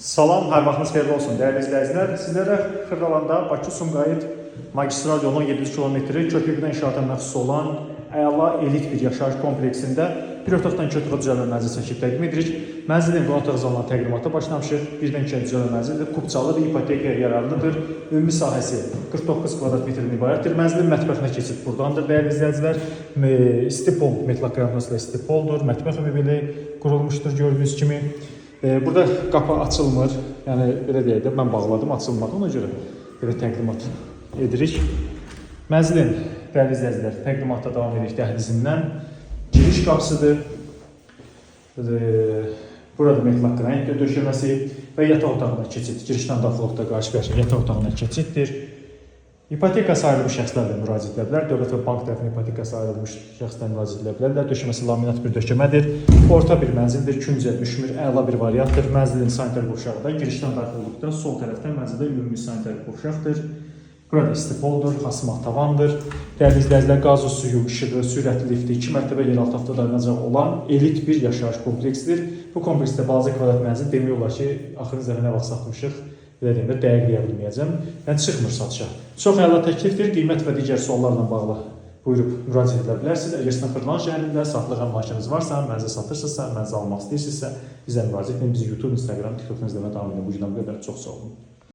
Salam, hər vaxtınız xeyirli olsun dəyərli izləyicilər. Sizlərə Xırdalanda Bakı-Sumqayıt magistral yolunun 700 kilometri köprü inşaata məxsus olan əla elit bir yaşayış kompleksində bir otaqdan iki otağa düzəlmə mənzil çəkib təqdim edirik. Mənzilin qonaq zamanı təqdimata başlamışıq. Birdən ikiyə düzəlmə mənzildir. Kupçalı və ipotekaya yararlıdır. Ümumi sahəsi 49 kvadrat metrdən ibarətdir. Mənzilin mətbəxinə keçid burdandır dəyərli izləyicilər. Stipol, metlokranasla stipoldur. Mətbəx mebeli qurulmuşdur gördüyünüz kimi. Burada qapı açılmır, yəni belə deyək də, mən bağladım, açılmadı, ona görə belə təqdimat edirik. Mənzilin, dəyərli izləyicilər, təqdimatda davam edirik dəhlizindən. Giriş qapısıdır. Burada metlak qranit döşəməsi və yataq otağına keçid. Girişdən daxil otaqda qarşı-qarşıya yataq otağına keçiddir. İpotekası ayrılmış şəxslər də müraciət edə bilər. Dövlət və bank tərəfindən ipotekası ayrılmış şəxslər müraciət edə bilərlər. Döşəməsi laminat bir döşəmədir. Orta bir mənzildir, küncə düşmür, əla bir variantdır. Mənzilin sanitar qovşağı da girişdən daxil olduqda sol tərəfdən mənzildə ümumi sanitar qovşaqdır. Burada istipoldur, xasmat tavandır. Dəyərli izləyicilər, qazı suyu, işığı, sürətli lifti, 2 mərtəbə yeraltı avtodayanacaq olan elit bir yaşayış kompleksidir. Bu kompleksdə balaca kvadrat mənzil demək olar ki, axırıncı zəminə vaxt satmışıq. Belə deyim də, dəqiqləyə bilməyəcəm. Yəni, çıxmır satışa. Çox əla təklifdir. Qiymət və digər suallarla bağlı buyurub müraciət edə bilərsiniz. Əgər sizin Xırdalan şəhərində satlıq əmlakınız varsa, mənzil satırsınızsa, mənzil almaq istəyirsinizsə, bizə müraciət edin. Bizi YouTube, Instagram, TikTok-dan izləmə davam edin. Bu gündən bu qədər. Çox sağ olun.